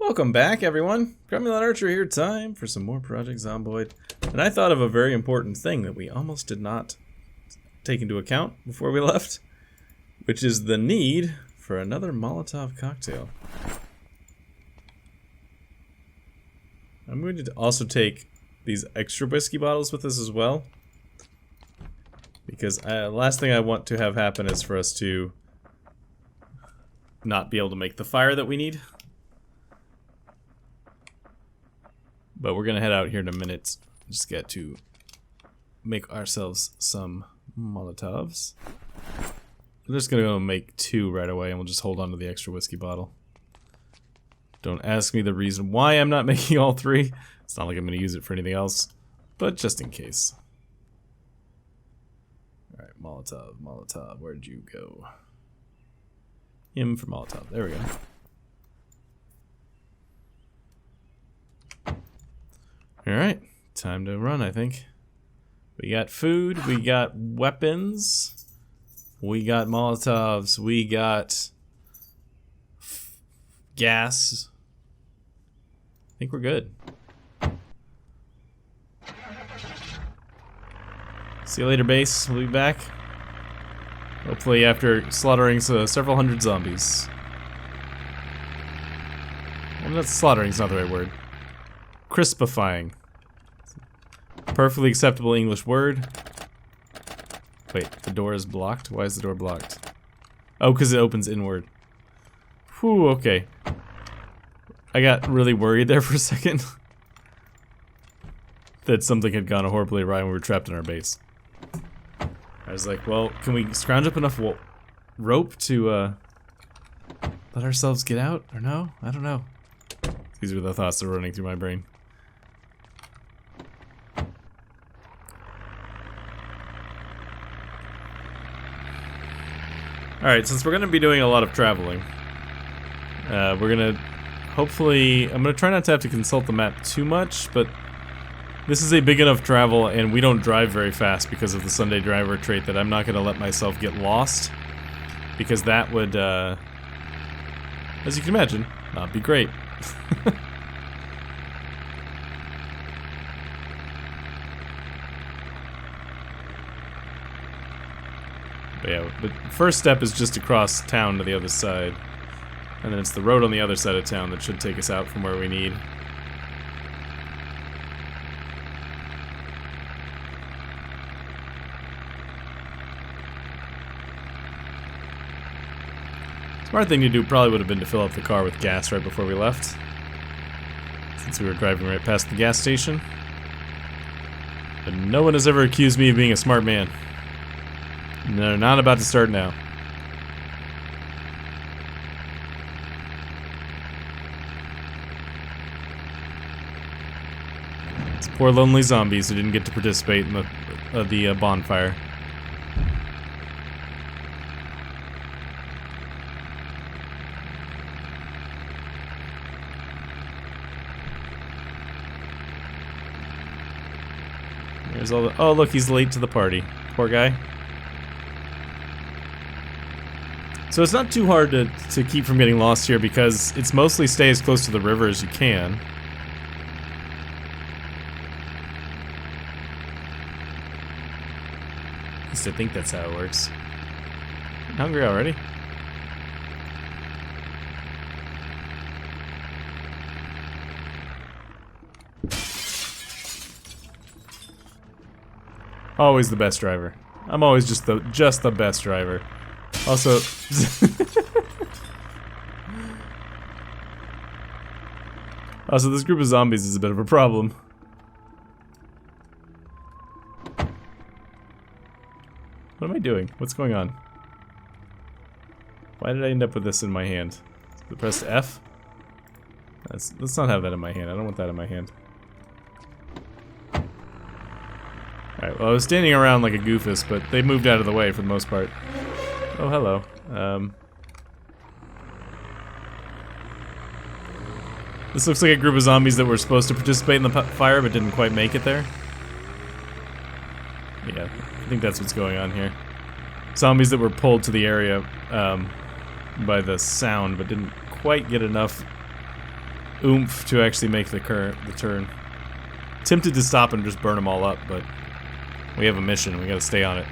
Welcome back, everyone. Cromulon Archer here. Time for some more Project Zomboid. And I thought of a very important thing that we almost did not take into account before we left, which is the need for another Molotov cocktail. I'm going to also take these extra whiskey bottles with us as well, because the last thing I want to have happen is for us to not be able to make the fire that we need. But we're gonna head out here in a minute. Just get to make ourselves some Molotovs. I'm just gonna go make 2 right away, and we'll just hold on to the extra whiskey bottle. Don't ask me the reason why I'm not making all 3. It's not like I'm gonna use it for anything else, but just in case. Alright, Molotov, where'd you go? M for Molotov, there we go. Alright, time to run, I think. We got food, we got weapons, we got Molotovs, we got gas. I think we're good. See you later, base. We'll be back. Hopefully after slaughtering several hundred zombies. Well, not slaughtering's not the right word. Crispifying. Perfectly acceptable English word. Wait, the door is blocked? Why is the door blocked? Oh, because it opens inward. Whew, okay. I got really worried there for a second. That something had gone horribly awry and we were trapped in our base. I was like, well, can we scrounge up enough rope to let ourselves get out? Or no? I don't know. These are the thoughts that are running through my brain. Alright, since we're going to be doing a lot of traveling, we're going to hopefully... I'm going to try not to have to consult the map too much, but this is a big enough travel and we don't drive very fast because of the Sunday driver trait that I'm not going to let myself get lost, because that would, as you can imagine, not be great. But yeah, the first step is just to cross town to the other side. And then it's the road on the other side of town that should take us out from where we need. Smart thing to do probably would have been to fill up the car with gas right before we left, since we were driving right past the gas station. But no one has ever accused me of being a smart man. And they're not about to start now. It's poor lonely zombies who didn't get to participate in the bonfire. There's all the... Oh, look, he's late to the party. Poor guy. So it's not too hard to keep from getting lost here, because it's mostly stay as close to the river as you can. At least I think that's how it works. I'm hungry already. Always the best driver. I'm always just the best driver. Also, this group of zombies is a bit of a problem. What am I doing? What's going on? Why did I end up with this in my hand? I pressed F? Let's not have that in my hand. I don't want that in my hand. Alright, well, I was standing around like a goofus, but they moved out of the way for the most part. Oh, hello. This looks like a group of zombies that were supposed to participate in the fire but didn't quite make it there. Yeah, I think that's what's going on here. Zombies that were pulled to the area by the sound but didn't quite get enough oomph to actually make the turn. Tempted to stop and just burn them all up, but we have a mission. We gotta stay on it.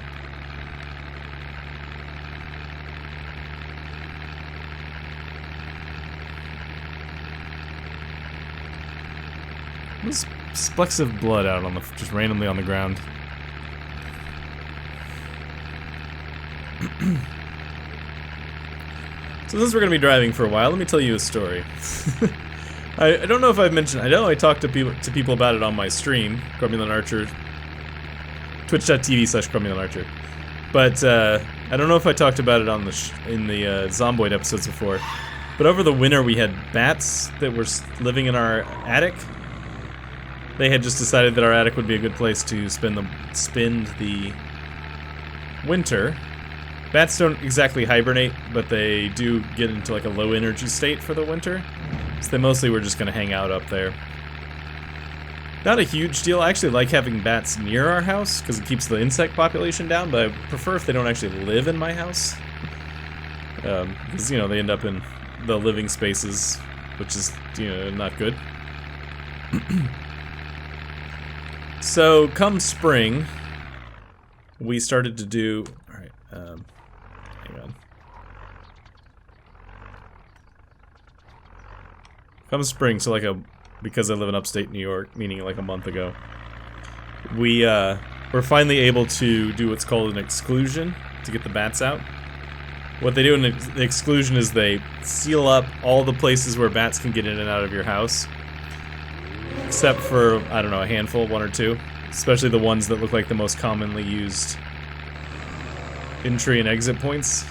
There's splecks of blood out on the just randomly on the ground. So since we're gonna be driving for a while, let me tell you a story. I don't know if I've mentioned. I know I talked to people about it on my stream, Cromulent Archer, twitch.tv/CromulentArcher. But I don't know if I talked about it on the in the Zomboid episodes before. But over the winter, we had bats that were living in our attic. They had just decided that our attic would be a good place to spend the winter. Bats don't exactly hibernate, but they do get into like a low energy state for the winter. So they mostly were just gonna hang out up there. Not a huge deal. I actually like having bats near our house because it keeps the insect population down, but I prefer if they don't actually live in my house. Because, you know, they end up in the living spaces, which is, you know, not good. So, come spring, we started to do... Alright, hang on. Come spring, so like because I live in upstate New York, meaning like a month ago, we're finally able to do what's called an exclusion to get the bats out. What they do in the exclusion is they seal up all the places where bats can get in and out of your house, except for, I don't know, a handful, one or two, especially the ones that look like the most commonly used entry and exit points.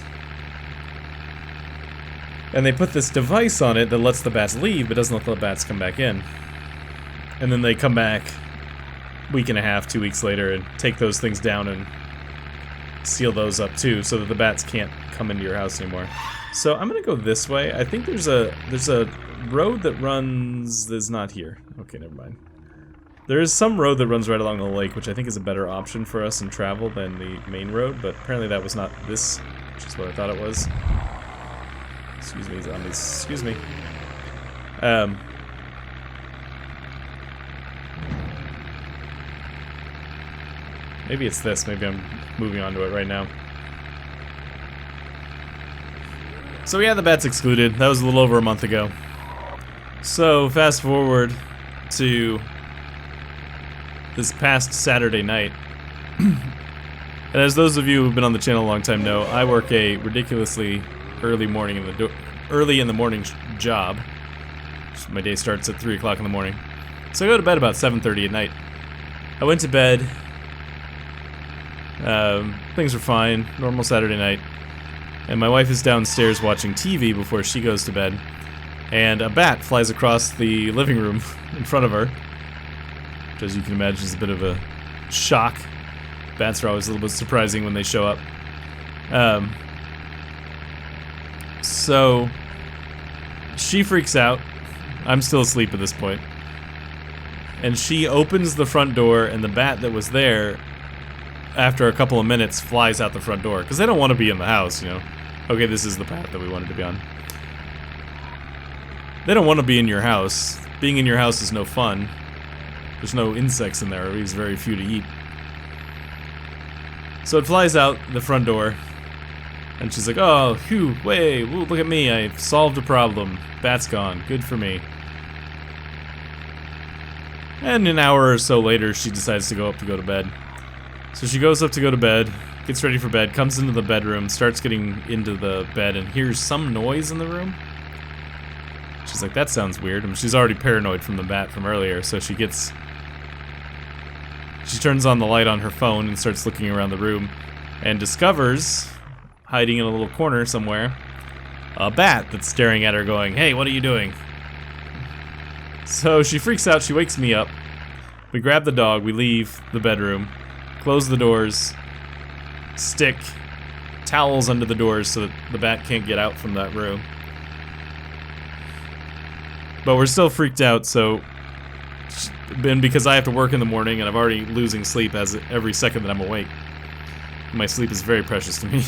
And they put this device on it that lets the bats leave, but doesn't let the bats come back in. And then they come back a week and a half, 2 weeks later, and take those things down and seal those up too, so that the bats can't come into your house anymore. So I'm gonna go this way. I think there's a road that runs... That's not here. Okay, never mind. There is some road that runs right along the lake, which I think is a better option for us in travel than the main road, but apparently that was not this, which is what I thought it was. Excuse me, zombies. Excuse me. Maybe it's this. Maybe I'm moving on to it right now. So yeah, the bats excluded. That was a little over a month ago. So fast forward to this past Saturday night. And as those of you who've been on the channel a long time know, I work a ridiculously early in the morning job. My day starts at 3 o'clock in the morning. So I go to bed about 7:30 at night. I went to bed. Things were fine. Normal Saturday night. And my wife is downstairs watching TV before she goes to bed. And a bat flies across the living room in front of her. Which, as you can imagine, is a bit of a shock. Bats are always a little bit surprising when they show up. So she freaks out. I'm still asleep at this point. And she opens the front door, and the bat that was there, after a couple of minutes, flies out the front door. Because they don't want to be in the house, you know. Okay, this is the path that we wanted to be on. They don't want to be in your house. Being in your house is no fun. There's no insects in there, or leaves very few to eat. So it flies out the front door. And she's like, oh, phew, way, woo, look at me, I solved a problem. Bat's gone, good for me. And an hour or so later, she decides to go to bed. So she goes up to go to bed, gets ready for bed, comes into the bedroom, starts getting into the bed, and hears some noise in the room. She's like, that sounds weird. I mean, she's already paranoid from the bat from earlier, so she turns on the light on her phone and starts looking around the room, and discovers, hiding in a little corner somewhere, a bat that's staring at her going, hey, what are you doing? So she freaks out, she wakes me up. We grab the dog, we leave the bedroom, close the doors, stick towels under the doors so that the bat can't get out from that room. But we're still freaked out, so... And because I have to work in the morning and I'm already losing sleep as every second that I'm awake. My sleep is very precious to me.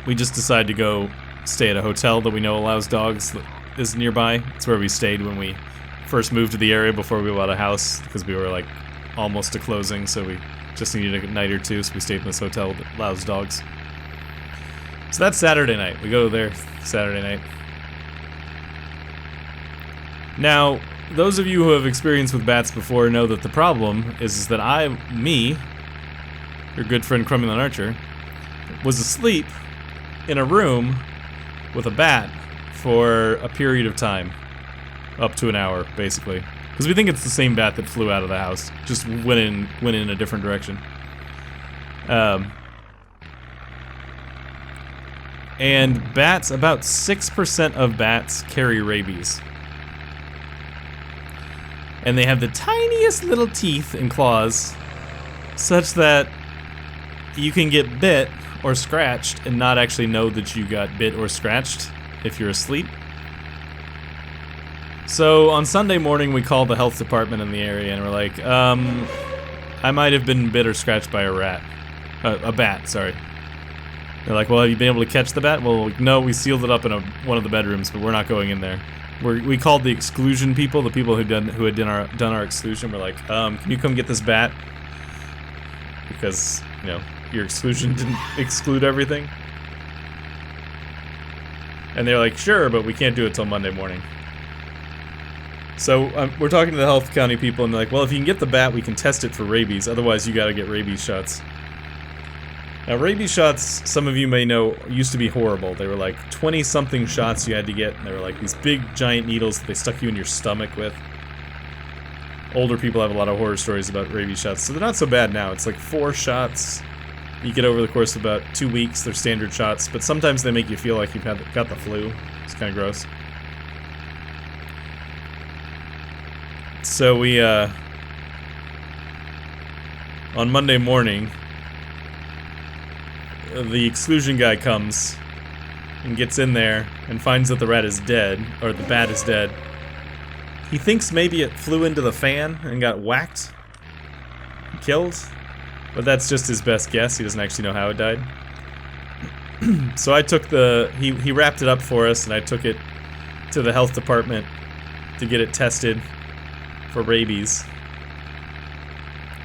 We just decide to go stay at a hotel that we know allows dogs that is nearby. It's where we stayed when we first moved to the area before we bought a house, because we were like almost to closing, so we just needed a night or two, so we stayed in this hotel that allows dogs. So that's Saturday night. We go there Saturday night. Now, those of you who have experience with bats before know that the problem is that me, your good friend Crumulent Archer, was asleep in a room with a bat for a period of time. Up to an hour, basically. Because we think it's the same bat that flew out of the house. Just went in a different direction. And bats, about 6% of bats carry rabies. And they have the tiniest little teeth and claws, such that you can get bit or scratched and not actually know that you got bit or scratched if you're asleep. So on Sunday morning, we called the health department in the area and we're like, I might have been bit or scratched by a bat, sorry. They're like, well, have you been able to catch the bat? Well, no, we sealed it up in one of the bedrooms, but we're not going in there. We called the exclusion people, the people who had done our exclusion. We're like, can you come get this bat? Because, you know, your exclusion didn't exclude everything. And they're like, sure, but we can't do it till Monday morning. So we're talking to the health county people, and they're like, well, if you can get the bat, we can test it for rabies. Otherwise, you gotta get rabies shots. Now, rabies shots, some of you may know, used to be horrible. They were like 20-something shots you had to get, and they were like these big, giant needles that they stuck you in your stomach with. Older people have a lot of horror stories about rabies shots, so they're not so bad now. It's like 4 shots you get over the course of about 2 weeks. They're standard shots, but sometimes they make you feel like you've got the flu. It's kind of gross. So we, on Monday morning, the exclusion guy comes and gets in there and finds that the rat is dead, or the bat is dead. He thinks maybe it flew into the fan and got whacked, killed, but that's just his best guess. He doesn't actually know how it died. So I took he wrapped it up for us, and I took it to the health department to get it tested for rabies.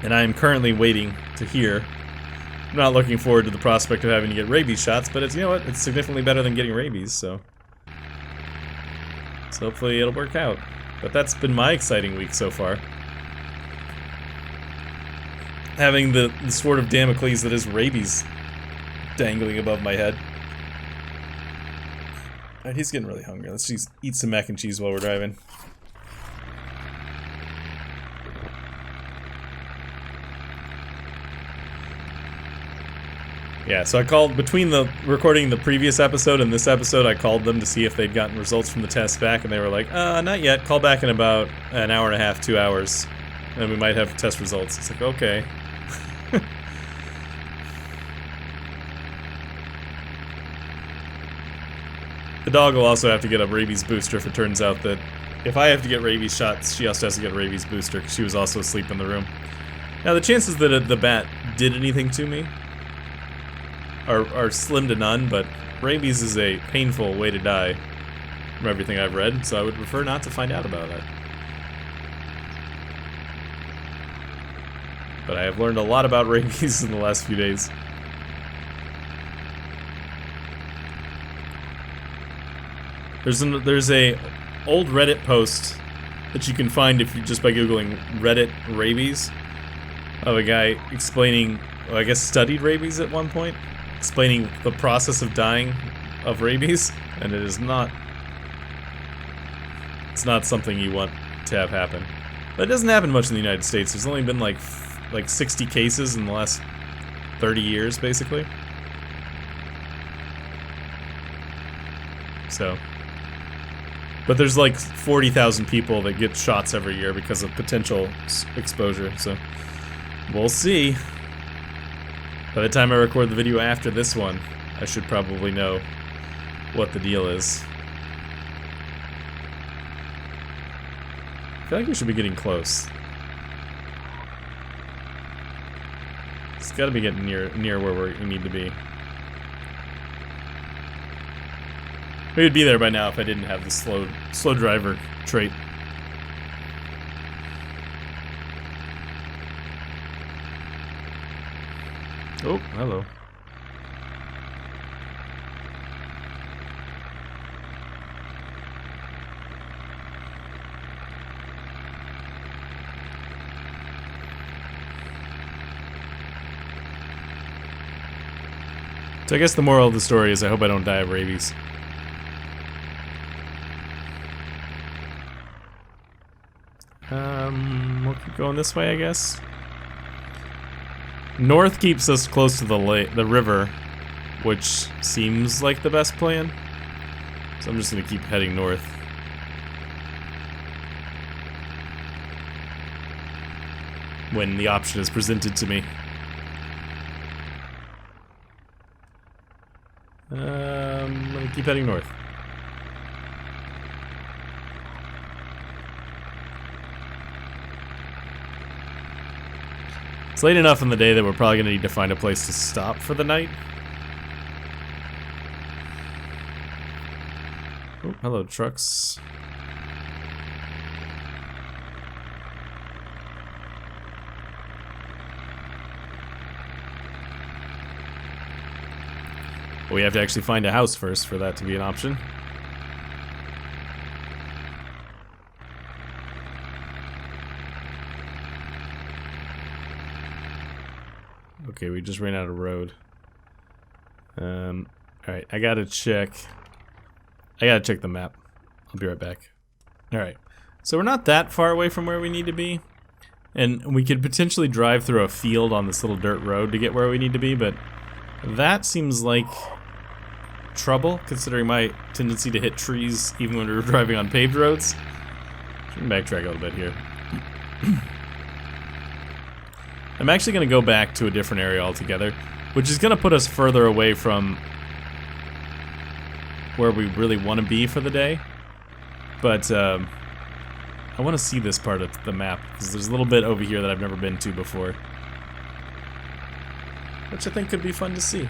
And I am currently waiting to hear. I'm not looking forward to the prospect of having to get rabies shots, but it's, you know what, it's significantly better than getting rabies, so hopefully it'll work out. But that's been my exciting week so far. Having the sword of Damocles that is rabies dangling above my head. Alright, he's getting really hungry. Let's just eat some mac and cheese while we're driving. Yeah, so I called, between the recording the previous episode and this episode, I called them to see if they'd gotten results from the test back, and they were like, not yet, call back in about an hour and a half, 2 hours, and we might have test results. It's like, okay. The dog will also have to get a rabies booster if it turns out that if I have to get rabies shots, she also has to get a rabies booster, because she was also asleep in the room. Now, the chances that the bat did anything to me are slim to none, but rabies is a painful way to die from everything I've read, so I would prefer not to find out about it. But I have learned a lot about rabies in the last few days. There's a old Reddit post that you can find if you just by googling Reddit rabies, of a guy explaining, well, I guess studied rabies at one point, explaining the process of dying of rabies, and it's not something you want to have happen. But it doesn't happen much in the United States. There's only been like 60 cases in the last 30 years, basically. So, but there's like 40,000 people that get shots every year because of potential exposure, so we'll see. By the time I record the video after this one, I should probably know what the deal is. I feel like we should be getting close. It's gotta be getting near where we need to be. We would be there by now if I didn't have the slow driver trait. Oh, hello. So I guess the moral of the story is I hope I don't die of rabies. We'll keep going this way, I guess. North keeps us close to the river, which seems like the best plan. So I'm just gonna keep heading north. When the option is presented to me. I'm gonna keep heading north. It's late enough in the day that we're probably gonna need to find a place to stop for the night. Oh, hello, trucks. We have to actually find a house first for that to be an option. Okay, we just ran out of road. Alright, I gotta check the map. I'll be right back. Alright, so we're not that far away from where we need to be. And we could potentially drive through a field on this little dirt road to get where we need to be, but that seems like trouble, considering my tendency to hit trees even when we were driving on paved roads. We can backtrack a little bit here. I'm actually going to go back to a different area altogether, which is going to put us further away from where we really want to be for the day. But I want to see this part of the map, because there's a little bit over here that I've never been to before, which I think could be fun to see.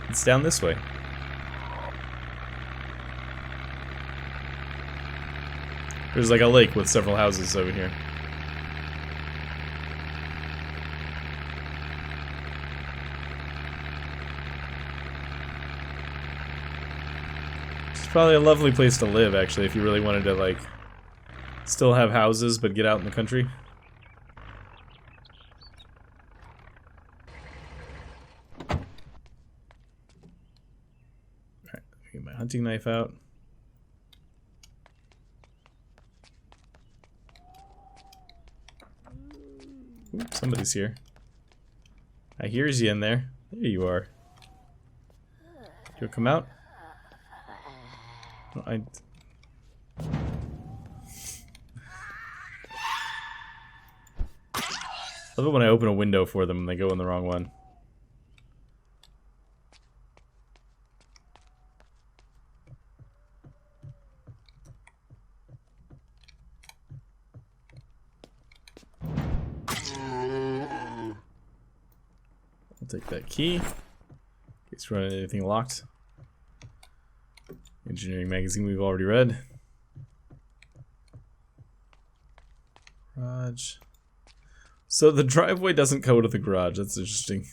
It's down this way. There's like a lake with several houses over here. It's probably a lovely place to live, actually, if you really wanted to, like, still have houses but get out in the country. Get my hunting knife out. Oops, somebody's here. I hears you in there. There you are. You'll come out? Oh, I love it when I open a window for them and they go in the wrong one. I'll take that key. In case we're running anything locked. Engineering magazine we've already read. Garage. So the driveway doesn't go to the garage. That's interesting.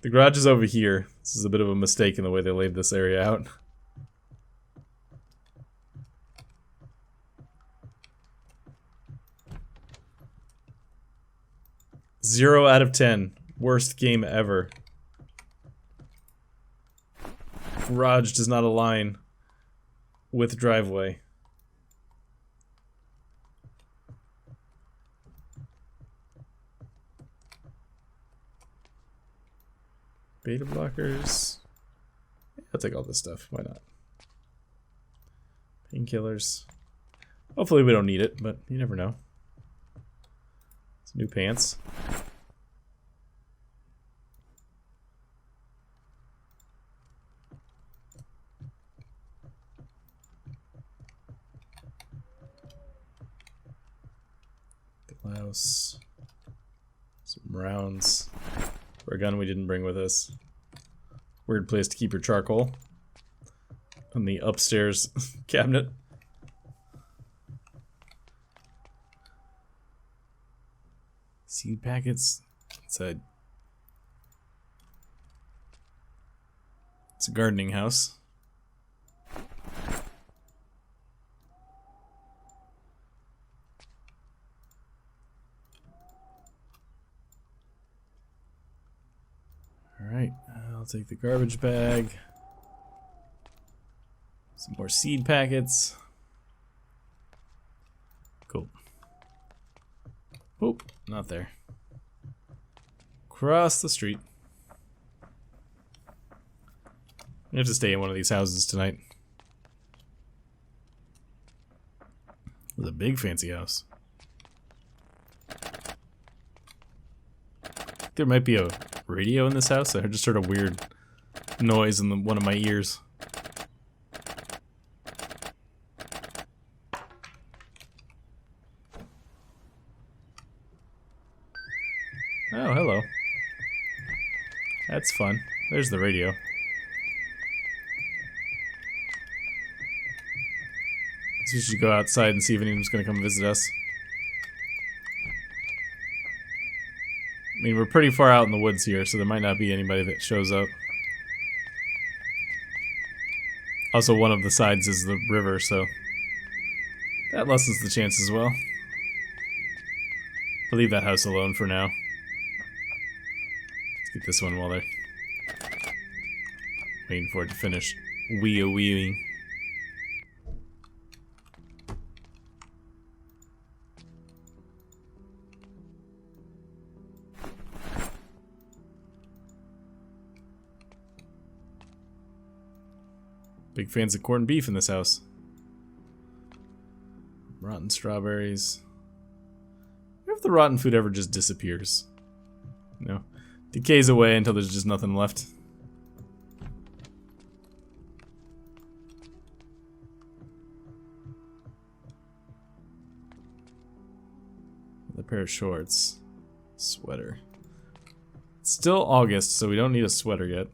The garage is over here. This is a bit of a mistake in the way they laid this area out. Zero out of 10. Worst game ever. Garage does not align with driveway. Beta blockers. I'll take all this stuff. Why not? Painkillers. Hopefully we don't need it, but you never know. Some new pants. Blouse. Some rounds. For a gun we didn't bring with us. Weird place to keep your charcoal. On the upstairs cabinet. Seed packets. It's a gardening house. Alright, I'll take the garbage bag. Some more seed packets. Cool. Oh, not there. Across the street. We have to stay in one of these houses tonight. It was a big fancy house. There might be a radio in this house. I just heard a weird noise in one of my ears. Oh, hello. That's fun. There's the radio. So we should go outside and see if anyone's going to come visit us. I mean, we're pretty far out in the woods here, so there might not be anybody that shows up. Also, one of the sides is the river, so that lessens the chance as well. I'll leave that house alone for now. Let's get this one while they're waiting for it to finish wheeling. Big fans of corned beef in this house. Rotten strawberries. What if the rotten food ever just disappears? You know, decays away until there's just nothing left. A pair of shorts. Sweater. It's still August, so we don't need a sweater yet.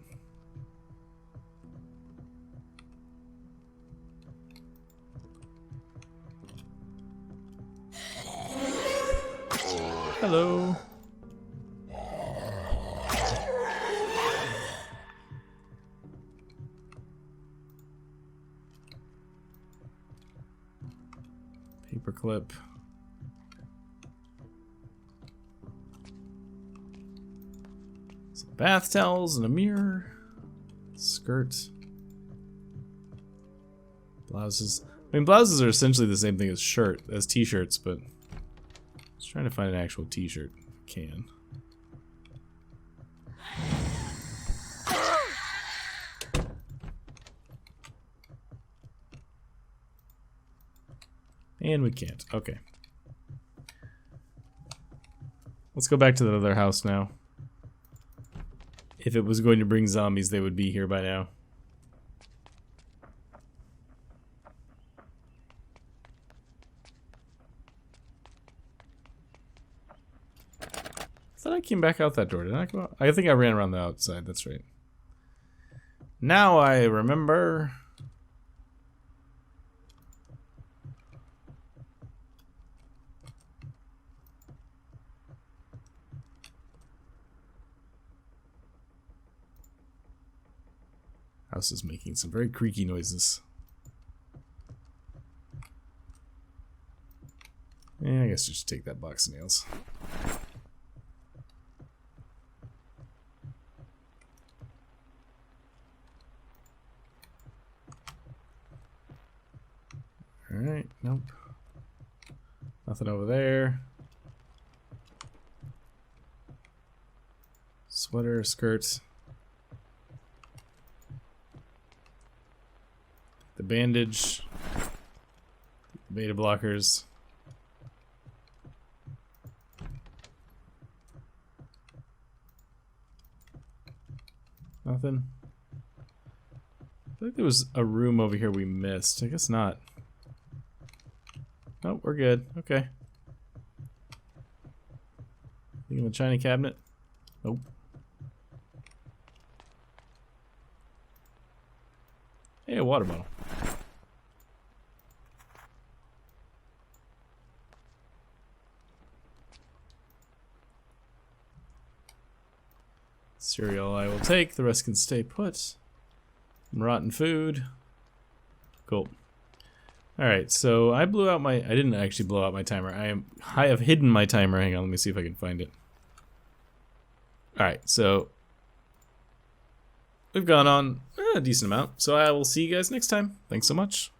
Hello. Paperclip. Some bath towels and a mirror. Skirt. Blouses. I mean, blouses are essentially the same thing as t-shirts, but trying to find an actual t-shirt. Can. And we can't. Okay. Let's go back to the other house now. If it was going to bring zombies, they would be here by now. I thought I came back out that door. Did I go out? I think I ran around the outside. That's right. Now I remember. House is making some very creaky noises. Yeah, I guess just take that box of nails. Alright, nope. Nothing over there. Sweater, skirt. The bandage. Beta blockers. Nothing. I feel like there was a room over here we missed. I guess not. Nope, we're good. Okay. Think of a china cabinet? Nope. Hey, a water bottle. Cereal I will take, the rest can stay put. Some rotten food. Cool. Alright, so I blew out my... I didn't actually blow out my timer. I have hidden my timer. Hang on, let me see if I can find it. Alright, so... we've gone on a decent amount. So I will see you guys next time. Thanks so much.